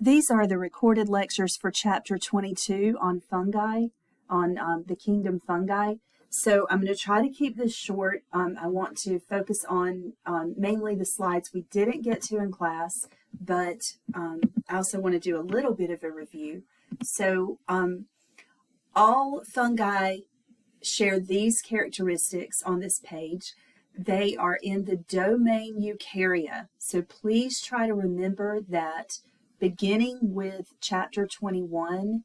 These are the recorded lectures for Chapter 22 on fungi, on the kingdom fungi. So I'm going to try to keep this short. I want to focus on mainly the slides we didn't get to in class, but I also want to do a little bit of a review. So all fungi share these characteristics on this page. They are in the domain Eukarya. So please try to remember that beginning with Chapter 21,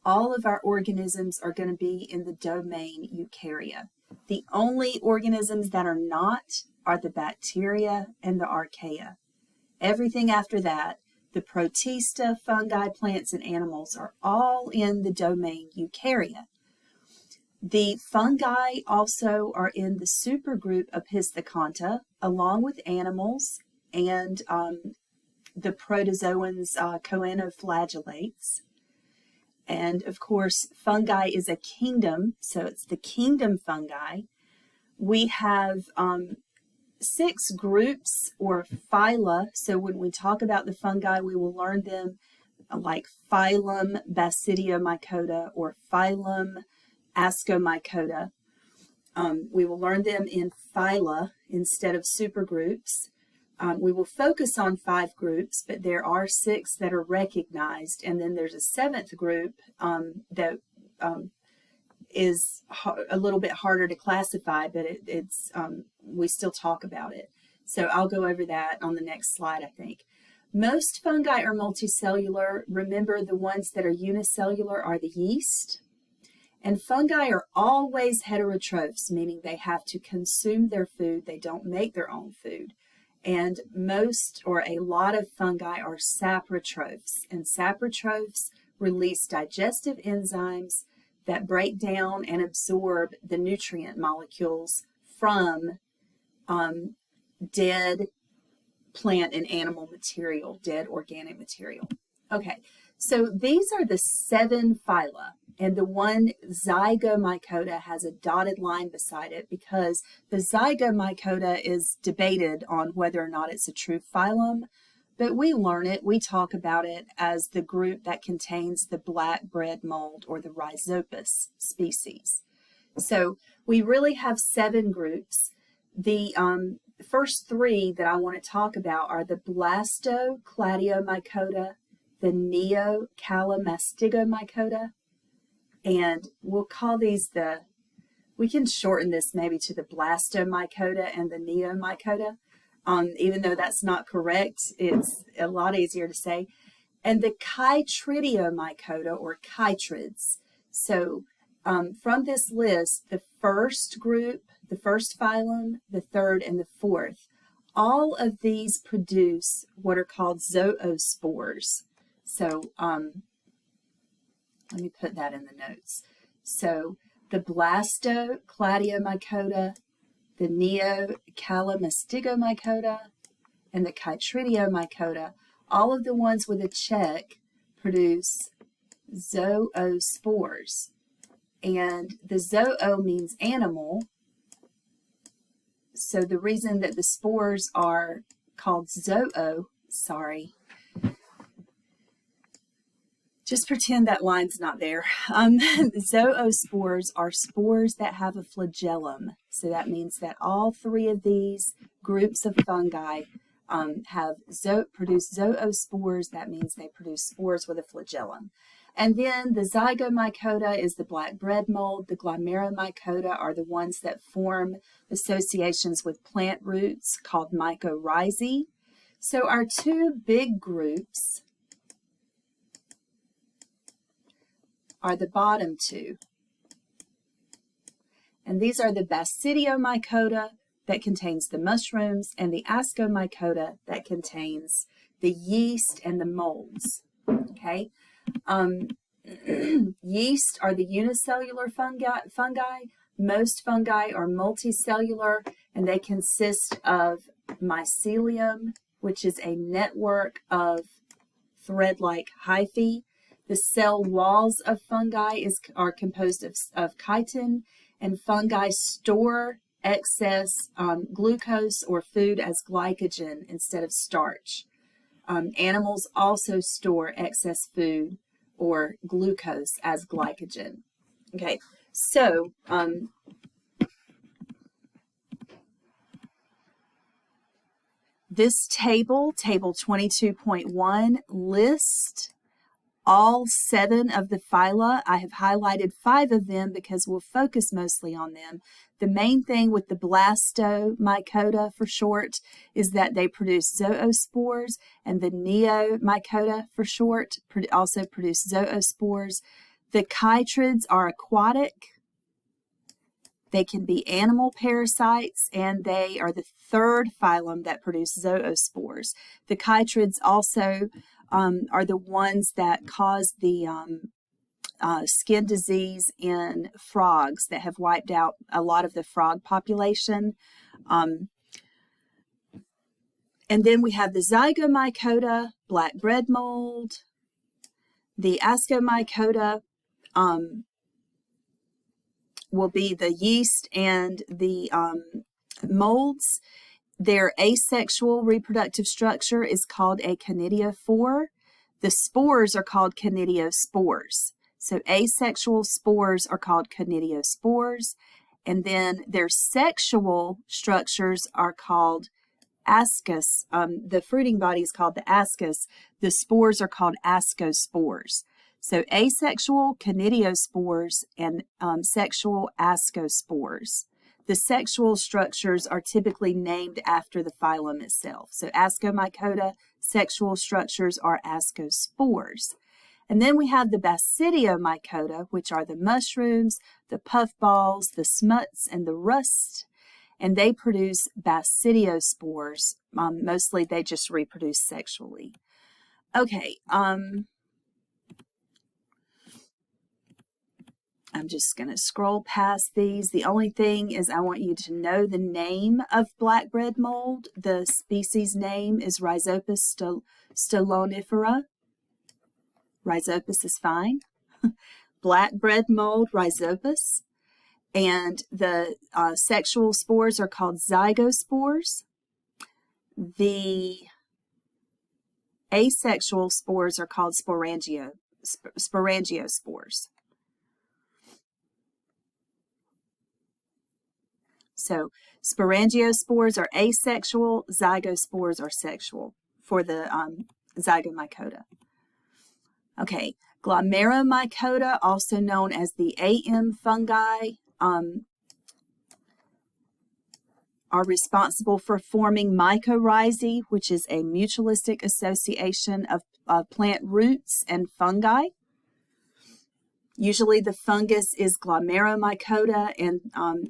all of our organisms are going to be in the domain Eukarya. The only organisms that are not are the bacteria and the archaea. Everything after that, the protista, fungi, plants, and animals are all in the domain Eukarya. The fungi also are in the supergroup Opisthokonta, along with animals and the protozoans, choanoflagellates. And of course, fungi is a kingdom, so it's the kingdom fungi. We have 6 groups or phyla, so when we talk about the fungi, we will learn them like phylum Basidiomycota or phylum Ascomycota. We will learn them in phyla instead of supergroups. We will focus on 5 groups, but there are 6 that are recognized, and then there's a 7th group that is a little bit harder to classify, but it's we still talk about it. So I'll go over that on the next slide, I think. Most fungi are multicellular. Remember, the ones that are unicellular are the yeast. And fungi are always heterotrophs, meaning they have to consume their food. They don't make their own food. And most or a lot of fungi are saprotrophs. And saprotrophs release digestive enzymes that break down and absorb the nutrient molecules from dead plant and animal material, dead organic material. Okay, so these are the 7 phyla. And the one Zygomycota has a dotted line beside it because the Zygomycota is debated on whether or not it's a true phylum, but we learn it, we talk about it as the group that contains the black bread mold or the Rhizopus species. So we really have 7 groups. The first 3 that I want to talk about are the Blastocladiomycota, the Neocalamstigomycota, and we'll call these we can shorten this maybe to the Blastomycota and the Neomycota, even though that's not correct, it's a lot easier to say. And the Chytridiomycota or chytrids. So from this list, the first group, the first phylum, the 3rd, and the 4th, all of these produce what are called zoospores. So let me put that in the notes. So the Blastocladiomycota, the Neocalamstigomycota, and the Chytridiomycota, all of the ones with a check produce zoospores. And the zoo means animal. So the reason that the spores are called just pretend that line's not there. Zoospores are spores that have a flagellum. So that means that all 3 of these groups of fungi produce zoospores. That means they produce spores with a flagellum. And then the Zygomycota is the black bread mold. The Glomeromycota are the ones that form associations with plant roots called mycorrhizae. So our 2 big groups are the bottom 2. And these are the Basidiomycota that contains the mushrooms and the Ascomycota that contains the yeast and the molds. Okay. Yeast are the unicellular fungi. Most fungi are multicellular, and they consist of mycelium, which is a network of thread-like hyphae. The cell walls of fungi are composed of chitin, and fungi store excess glucose or food as glycogen instead of starch. Animals also store excess food or glucose as glycogen. Okay, so this table, table 22.1, lists all 7 of the phyla. I have highlighted 5 of them because we'll focus mostly on them. The main thing with the Blastomycota for short is that they produce zoospores, and the Neomycota for short also produce zoospores. The chytrids are aquatic. They can be animal parasites, and they are the 3rd phylum that produce zoospores. The chytrids also are the ones that cause the skin disease in frogs that have wiped out a lot of the frog population. And then we have the Zygomycota, black bread mold, the Ascomycota will be the yeast and the molds. Their asexual reproductive structure is called a conidiophore. The spores are called conidiospores. So asexual spores are called conidiospores, and then their sexual structures are called ascus. The fruiting body is called the ascus. The spores are called ascospores. So asexual conidiospores and sexual ascospores. The sexual structures are typically named after the phylum itself. So Ascomycota, sexual structures are ascospores. And then we have the Basidiomycota, which are the mushrooms, the puffballs, the smuts, and the rust. And they produce basidiospores. Mostly they just reproduce sexually. Okay, I'm just going to scroll past these. The only thing is I want you to know the name of black bread mold. The species name is Rhizopus stolonifera. Rhizopus is fine. Black bread mold, Rhizopus. And the sexual spores are called zygospores. The asexual spores are called sporangiospores. So sporangiospores are asexual, zygospores are sexual for the Zygomycota. Okay, Glomeromycota, also known as the AM fungi, are responsible for forming mycorrhizae, which is a mutualistic association of plant roots and fungi. Usually the fungus is Glomeromycota, and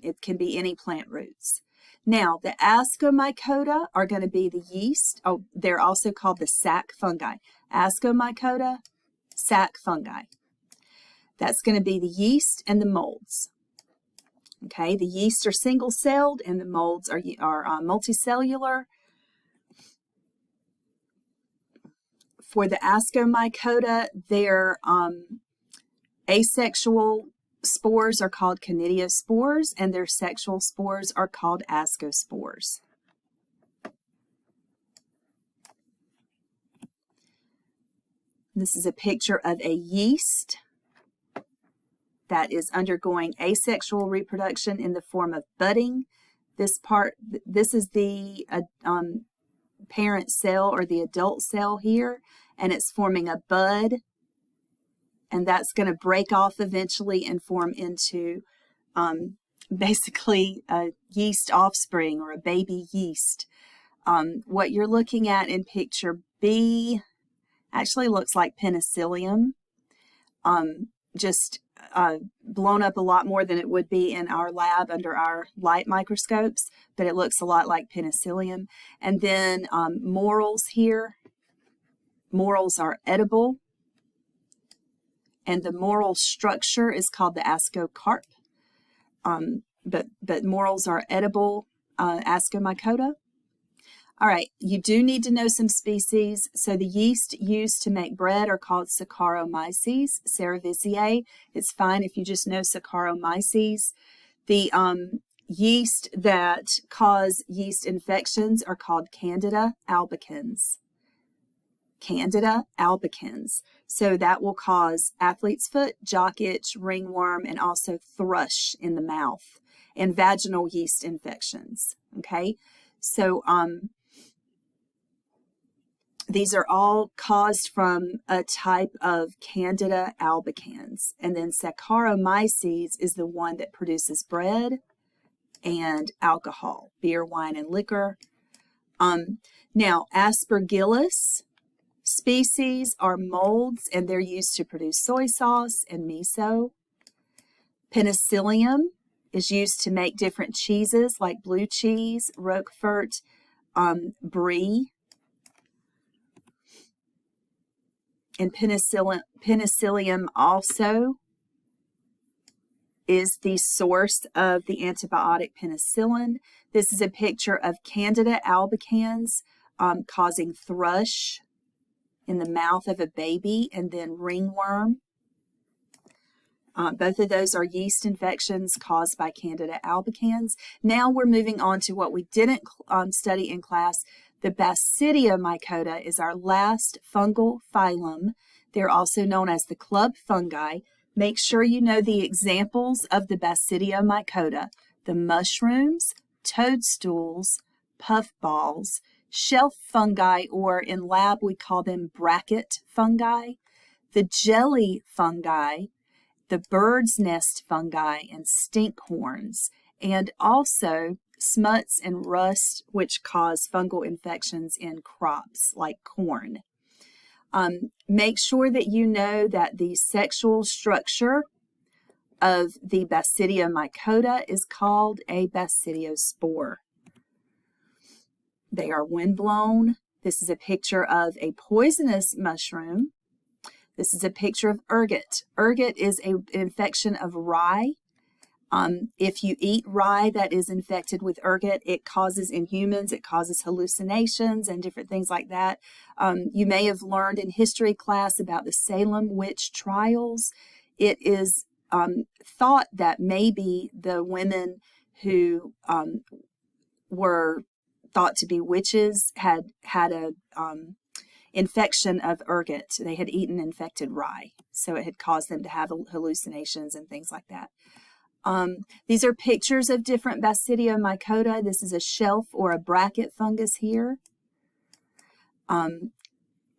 it can be any plant roots. Now, the Ascomycota are going to be the yeast. Oh, they're also called the sac fungi. Ascomycota, sac fungi. That's going to be the yeast and the molds. Okay, the yeast are single-celled and the molds are multicellular. For the Ascomycota, their asexual spores are called conidiospores, and their sexual spores are called ascospores. This is a picture of a yeast that is undergoing asexual reproduction in the form of budding. This is the parent cell or the adult cell here, and it's forming a bud, and that's going to break off eventually and form into basically a yeast offspring or a baby yeast. What you're looking at in picture B actually looks like penicillium, just blown up a lot more than it would be in our lab under our light microscopes, but it looks a lot like penicillium. And then morels here. Morels are edible, and the moral structure is called the ascocarp, but morels are edible, Ascomycota. All right, you do need to know some species. So the yeast used to make bread are called Saccharomyces cerevisiae. It's fine if you just know Saccharomyces. The yeast that cause yeast infections are called Candida albicans. Candida albicans. So that will cause athlete's foot, jock itch, ringworm, and also thrush in the mouth and vaginal yeast infections. Okay, so these are all caused from a type of Candida albicans. And then Saccharomyces is the one that produces bread and alcohol, beer, wine, and liquor. Now, Aspergillus species are molds, and they're used to produce soy sauce and miso. Penicillium is used to make different cheeses like blue cheese, Roquefort, brie. And penicillium also is the source of the antibiotic penicillin. This is a picture of Candida albicans causing thrush in the mouth of a baby, and then ringworm. Both of those are yeast infections caused by Candida albicans. Now we're moving on to what we didn't study in class. The Basidiomycota is our last fungal phylum. They're also known as the club fungi. Make sure you know the examples of the Basidiomycota: the mushrooms, toadstools, puffballs, shelf fungi, or in lab we call them bracket fungi, the jelly fungi, the bird's nest fungi, and stinkhorns, and also smuts and rust, which cause fungal infections in crops like corn. Make sure that you know that the sexual structure of the Basidiomycota is called a basidiospore. They are windblown. This is a picture of a poisonous mushroom. This is a picture of ergot. Ergot is an infection of rye. If you eat rye that is infected with ergot, it causes in humans, it causes hallucinations and different things like that. You may have learned in history class about the Salem witch trials. It is thought that maybe the women who were thought to be witches had a infection of ergot. They had eaten infected rye, so it had caused them to have hallucinations and things like that. These are pictures of different Basidiomycota. This is a shelf or a bracket fungus here.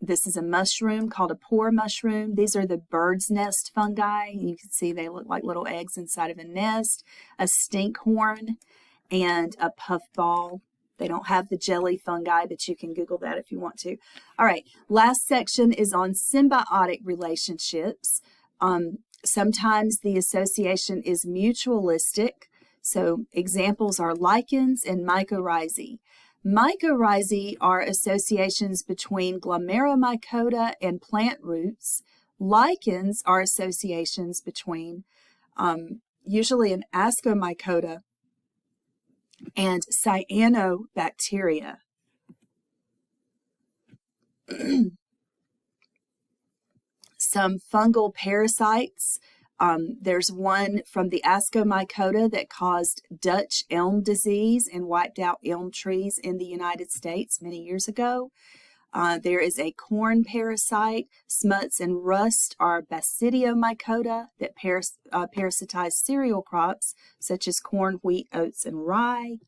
This is a mushroom called a pore mushroom. These are the bird's nest fungi. You can see they look like little eggs inside of a nest. A stinkhorn and a puffball. They don't have the jelly fungi, but you can Google that if you want to. All right, last section is on symbiotic relationships. Sometimes the association is mutualistic. So examples are lichens and mycorrhizae. Mycorrhizae are associations between Glomeromycota and plant roots. Lichens are associations between usually an Ascomycota and cyanobacteria. Some fungal parasites. There's one from the Ascomycota that caused Dutch elm disease and wiped out elm trees in the United States many years ago. There is a corn parasite. Smuts and rust are Basidiomycota that parasitize cereal crops such as corn, wheat, oats, and rye.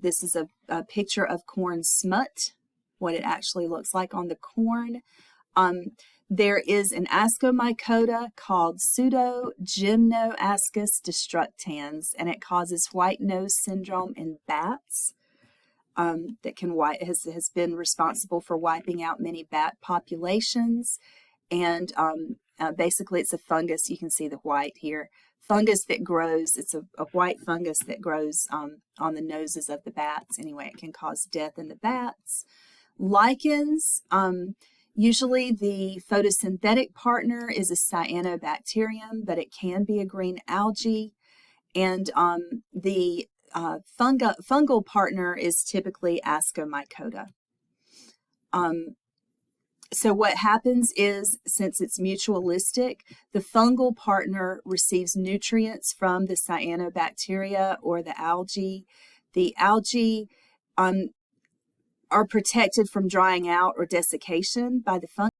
This is a picture of corn smut, what it actually looks like on the corn. There is an Ascomycota called Pseudogymnoascus destructans, and it causes white nose syndrome in bats. That has been responsible for wiping out many bat populations. And basically it's a fungus. You can see the white here. Fungus that grows, it's a white fungus that grows on the noses of the bats. Anyway, it can cause death in the bats. Lichens, usually the photosynthetic partner is a cyanobacterium, but it can be a green algae. And the fungal partner is typically Ascomycota. So what happens is, since it's mutualistic, the fungal partner receives nutrients from the cyanobacteria or the algae. The algae are protected from drying out or desiccation by the fungus.